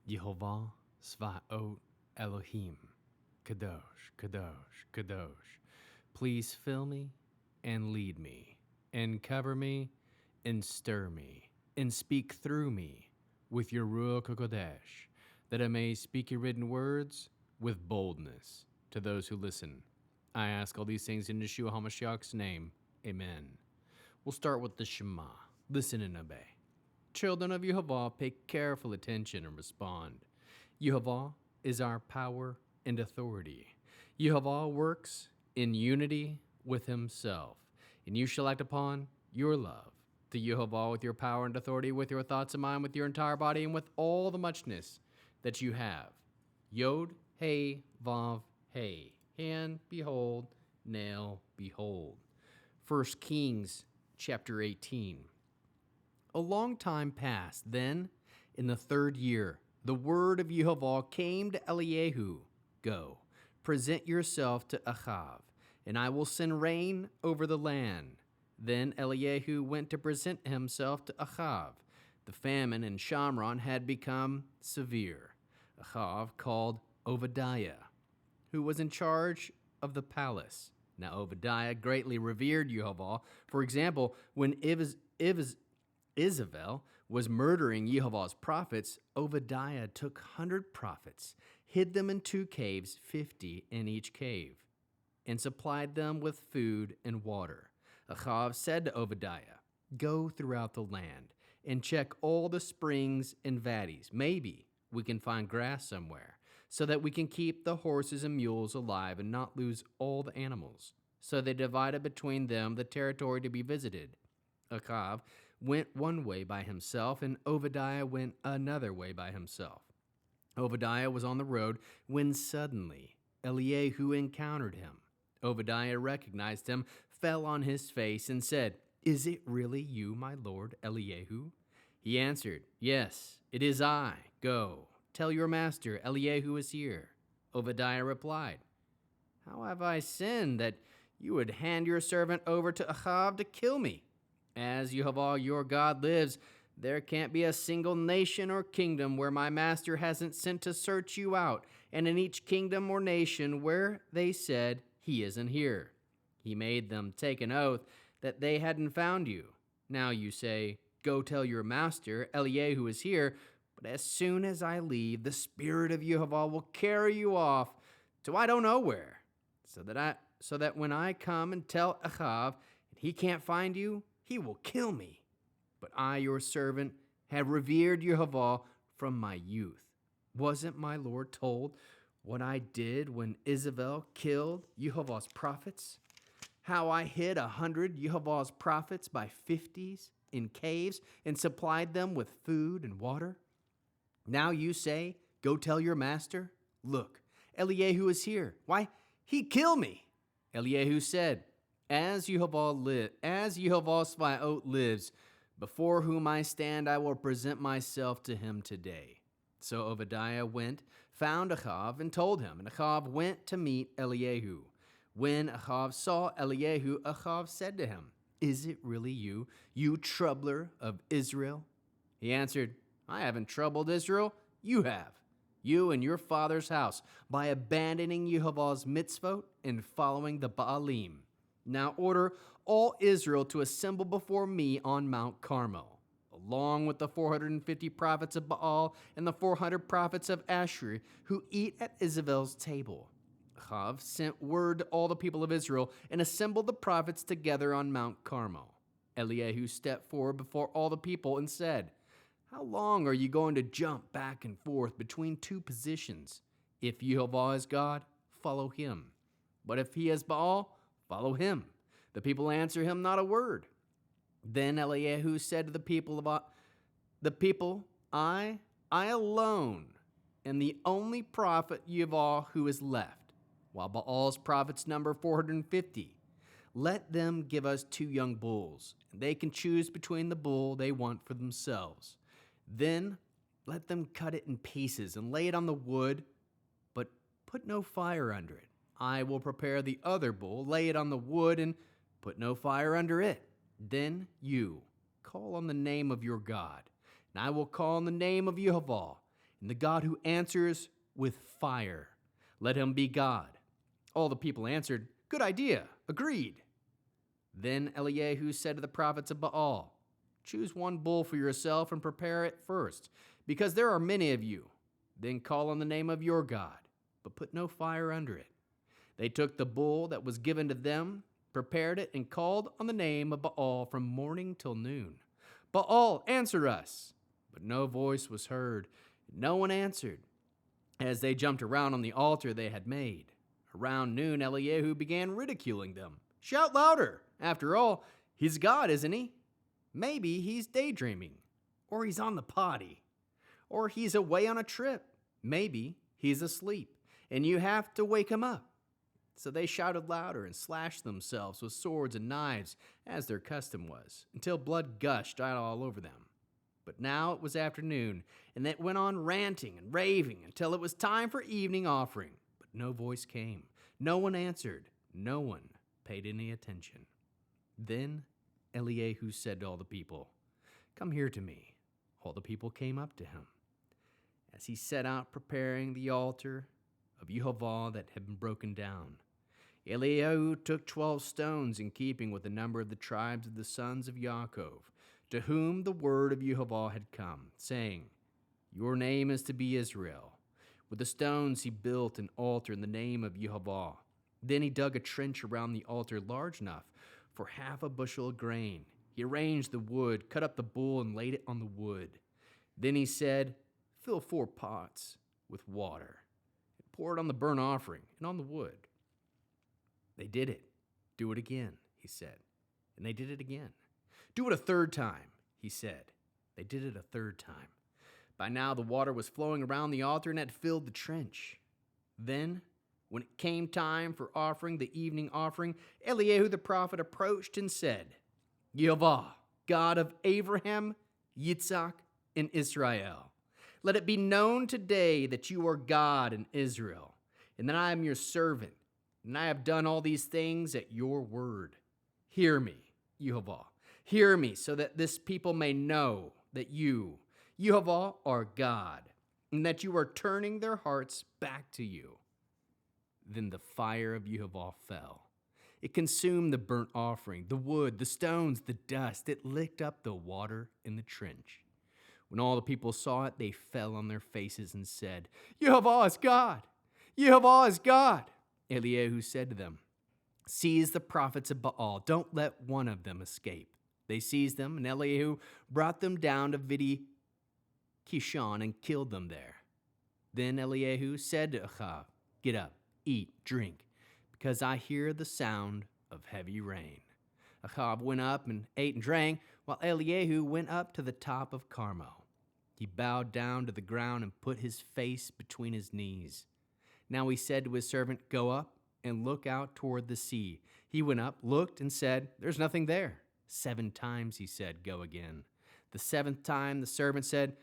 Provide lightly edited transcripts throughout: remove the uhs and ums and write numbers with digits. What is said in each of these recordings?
Yehovah Svaot Elohim, Kadosh, Kadosh, Kadosh. Please fill me and lead me, and cover me, and stir me, and speak through me with your Ruach HaKodesh, that I may speak your written words with boldness to those who listen. I ask all these things in Yeshua HaMashiach's name. Amen. We'll start with the Shema. Listen and obey. Children of Yehovah, pay careful attention and respond. Yehovah is our power and authority. Yehovah works in unity with himself, and you shall act upon your love to Yehovah with your power and authority, with your thoughts and mind, with your entire body, and with all the muchness that you have. Yod, Hey, Vav, Hey. Hand, behold, nail, behold. 1 Kings chapter 18. A long time passed. Then, in the 3rd year, the word of Yehovah came to Eliyahu. Go, present yourself to Achav, and I will send rain over the land. Then Eliyahu went to present himself to Achav. The famine in Shamron had become severe. Achav called Obadiah, who was in charge of the palace. Now Obadiah greatly revered Yehovah. For example, when Isabel was murdering Yehovah's prophets, Obadiah took 100 prophets, hid them in 2 caves, 50 in each cave, and supplied them with food and water. Achav said to Obadiah, go throughout the land and check all the springs and valleys. Maybe we can find grass somewhere, so that we can keep the horses and mules alive and not lose all the animals. So they divided between them the territory to be visited. Achav went one way by himself, and Obadiah went another way by himself. Obadiah was on the road when suddenly Eliyahu encountered him. Obadiah recognized him, fell on his face, and said, is it really you, my lord Eliyahu? He answered, yes, it is I. Go, tell your master Eliyahu is here. Obadiah replied, how have I sinned that you would hand your servant over to Achav to kill me? As Yehovah your God lives, there can't be a single nation or kingdom where my master hasn't sent to search you out, and in each kingdom or nation where they said, he isn't here. He made them take an oath that they hadn't found you. Now you say, go tell your master, Eliyahu is here, but as soon as I leave, the Spirit of Yehovah will carry you off to I don't know where, so that when I come and tell Achav, and he can't find you, he will kill me. But I, your servant, have revered Yehovah from my youth. Wasn't my Lord told what I did when Isabel killed Yehovah's prophets? How I hid 100 Yehovah's prophets by 50s in caves and supplied them with food and water? Now you say, go tell your master, look, Eliyahu is here. Why, he killed me. Eliyahu said, as Yehovah Svaot lives, before whom I stand, I will present myself to him today. So Obadiah went, found Achav, and told him, and Achav went to meet Eliyahu. When Achav saw Eliyahu, Achav said to him, is it really you, you troubler of Israel? He answered, I haven't troubled Israel, you have, you and your father's house, by abandoning Yehovah's mitzvot and following the Baalim. Now order all Israel to assemble before me on Mount Carmel, along with the 450 prophets of Baal and the 400 prophets of Asher who eat at Isabel's table. Achav sent word to all the people of Israel and assembled the prophets together on Mount Carmel. Eliyahu stepped forward before all the people and said, how long are you going to jump back and forth between 2 positions? If Yehovah is God, follow him. But if he is Baal, follow him. The people answer him not a word. Then Eliyahu said to the people, I alone am the only prophet Yehovah who is left, while Baal's prophets number 450. Let them give us 2 young bulls, and they can choose between the bull they want for themselves. Then let them cut it in pieces and lay it on the wood, but put no fire under it. I will prepare the other bull, lay it on the wood, and put no fire under it. Then you call on the name of your God, and I will call on the name of Yehovah, and the God who answers with fire, let him be God." All the people answered, "Good idea, agreed." Then Eliyahu said to the prophets of Baal, "Choose one bull for yourself and prepare it first, because there are many of you. Then call on the name of your God, but put no fire under it." They took the bull that was given to them, prepared it, and called on the name of Baal from morning till noon. "Baal, answer us!" But no voice was heard. No one answered. As they jumped around on the altar they had made. Around noon, Eliyahu began ridiculing them. "Shout louder! After all, he's God, isn't he? Maybe he's daydreaming, or he's on the potty, or he's away on a trip. Maybe he's asleep, and you have to wake him up." So they shouted louder and slashed themselves with swords and knives, as their custom was, until blood gushed out all over them. But now it was afternoon, and they went on ranting and raving until it was time for evening offering. But no voice came. No one answered. No one paid any attention. Then Eliyahu said to all the people, "Come here to me." All the people came up to him. As he set out preparing the altar of Yehovah that had been broken down, Eliyahu took 12 stones in keeping with the number of the tribes of the sons of Yaakov, to whom the word of Yehovah had come, saying, "Your name is to be Israel." With the stones he built an altar in the name of Yehovah. Then he dug a trench around the altar large enough for half a bushel of grain. He arranged the wood, cut up the bull, and laid it on the wood. Then he said, "Fill 4 pots with water, and pour it on the burnt offering and on the wood." They did it. "Do it again," he said. And they did it again. "Do it a third time," he said. They did it a third time. By now the water was flowing around the altar and had filled the trench. Then, when it came time for offering the evening offering, Eliyahu the prophet approached and said, "Yehovah, God of Abraham, Yitzhak, and Israel, let it be known today that you are God in Israel, and that I am your servant, and I have done all these things at your word. Hear me, Yehovah. Hear me, so that this people may know that you, Yehovah, are God, and that you are turning their hearts back to you." Then the fire of Yehovah fell. It consumed the burnt offering, the wood, the stones, the dust. It licked up the water in the trench. When all the people saw it, they fell on their faces and said, "Yehovah is God! Yehovah is God!" Eliyahu said to them, "Seize the prophets of Baal. Don't let one of them escape." They seized them, and Eliyahu brought them down to Vidi Kishon and killed them there. Then Eliyahu said to Achav, "Get up, eat, drink, because I hear the sound of heavy rain." Achav went up and ate and drank, while Eliyahu went up to the top of Carmel. He bowed down to the ground and put his face between his knees. Now he said to his servant, "Go up and look out toward the sea." He went up, looked, and said, "There's nothing there." 7 times he said, "Go again." The 7th time the servant said,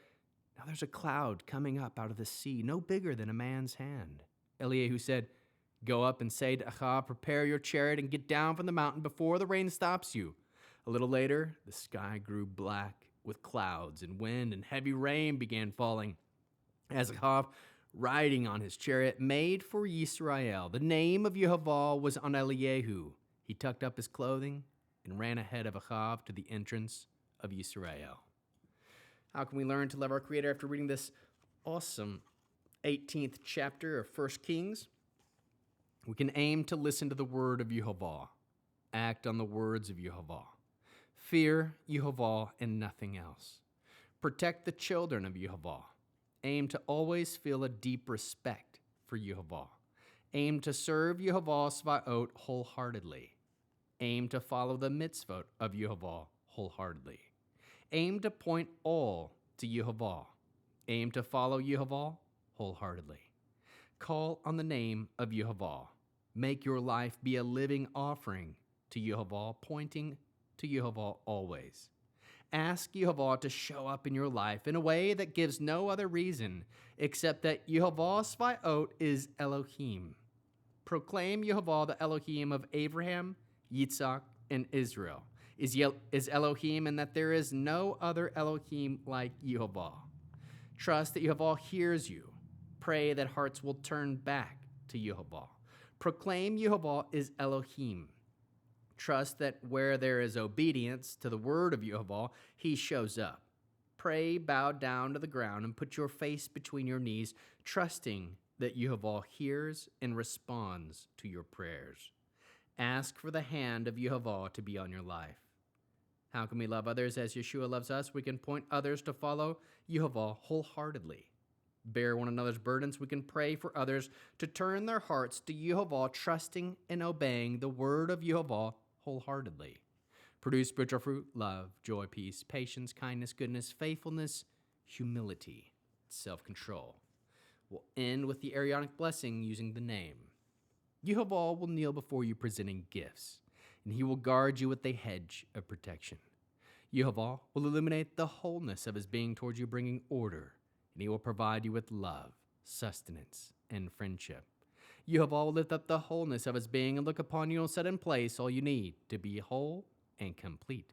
"Now there's a cloud coming up out of the sea, no bigger than a man's hand." Eliyahu said, "Go up and say to Achav, prepare your chariot and get down from the mountain before the rain stops you." A little later, the sky grew black with clouds and wind, and heavy rain began falling. As Achav, riding on his chariot, made for Yisrael, the name of Yehovah was on Eliyahu. He tucked up his clothing and ran ahead of Achav to the entrance of Yisrael. How can we learn to love our Creator after reading this awesome 18th chapter of 1 Kings? We can aim to listen to the word of Yehovah, act on the words of Yehovah, fear Yehovah and nothing else, protect the children of Yehovah, aim to always feel a deep respect for Yehovah, aim to serve Yehovah Svaot wholeheartedly, aim to follow the mitzvot of Yehovah wholeheartedly, aim to point all to Yehovah, aim to follow Yehovah wholeheartedly. Call on the name of Yehovah. Make your life be a living offering to Yehovah, pointing to Yehovah always. Ask Yehovah to show up in your life in a way that gives no other reason except that Yehovah Svaot is Elohim. Proclaim Yehovah the Elohim of Abraham, Yitzhak, and Israel is Elohim, and that there is no other Elohim like Yehovah. Trust that Yehovah hears you. Pray that hearts will turn back to Yehovah. Proclaim Yehovah is Elohim. Trust that where there is obedience to the word of Yehovah, he shows up. Pray, bow down to the ground, and put your face between your knees, trusting that Yehovah hears and responds to your prayers. Ask for the hand of Yehovah to be on your life. How can we love others as Yeshua loves us? We can point others to follow Yehovah wholeheartedly. Bear one another's burdens. We can pray for others to turn their hearts to Yehovah, trusting and obeying the word of Yehovah wholeheartedly. Produce spiritual fruit, love, joy, peace, patience, kindness, goodness, faithfulness, humility, self-control. We'll end with the Aaronic blessing using the name. Yehovah will kneel before you presenting gifts, and he will guard you with a hedge of protection. Yehovah will illuminate the wholeness of his being towards you, bringing order, and he will provide you with love, sustenance, and friendship. Yehovah will lift up the wholeness of his being and look upon you and set in place all you need to be whole and complete.